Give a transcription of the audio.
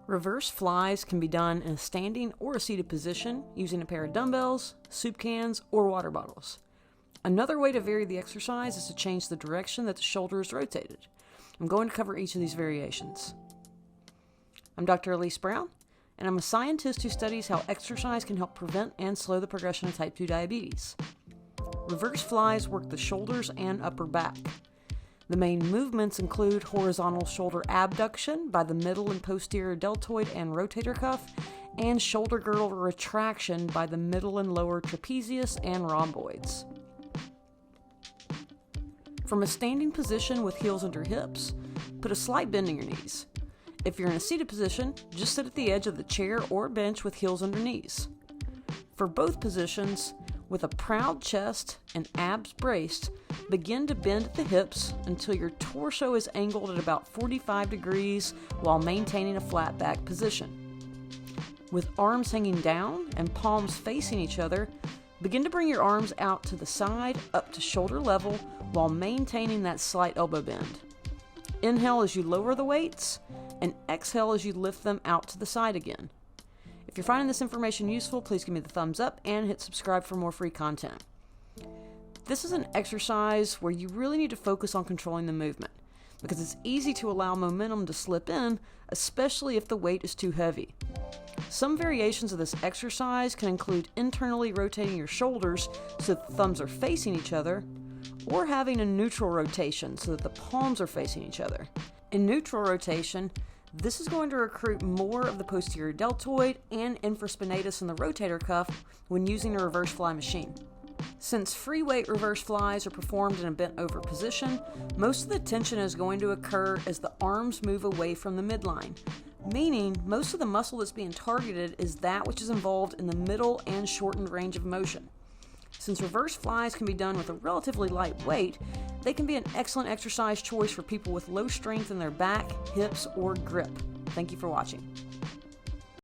Reverse flies can be done in a standing or a seated position using a pair of dumbbells, soup cans, or water bottles. Another way to vary the exercise is to change the direction that the shoulder is rotated. I'm going to cover each of these variations. I'm Dr. Elise Brown, and I'm a scientist who studies how exercise can help prevent and slow the progression of type 2 diabetes. Reverse flies work the shoulders and upper back. The main movements include horizontal shoulder abduction by the middle and posterior deltoid and rotator cuff, and shoulder girdle retraction by the middle and lower trapezius and rhomboids. From a standing position with heels under hips, put a slight bend in your knees. If you're in a seated position, just sit at the edge of the chair or bench with heels under knees. For both positions, with a proud chest and abs braced, begin to bend at the hips until your torso is angled at about 45 degrees while maintaining a flat back position. With arms hanging down and palms facing each other, begin to bring your arms out to the side up to shoulder level while maintaining that slight elbow bend. Inhale as you lower the weights, and exhale as you lift them out to the side again. If you're finding this information useful, please give me the thumbs up and hit subscribe for more free content. This is an exercise where you really need to focus on controlling the movement, because it's easy to allow momentum to slip in, especially if the weight is too heavy. Some variations of this exercise can include internally rotating your shoulders so that the thumbs are facing each other, or having a neutral rotation so that the palms are facing each other. In neutral rotation, this is going to recruit more of the posterior deltoid and infraspinatus in the rotator cuff when using a reverse fly machine. Since free weight reverse flies are performed in a bent over position, most of the tension is going to occur as the arms move away from the midline, meaning most of the muscle that's being targeted is that which is involved in the middle and shortened range of motion. Since reverse flies can be done with a relatively light weight, they can be an excellent exercise choice for people with low strength in their back, hips, or grip. Thank you for watching.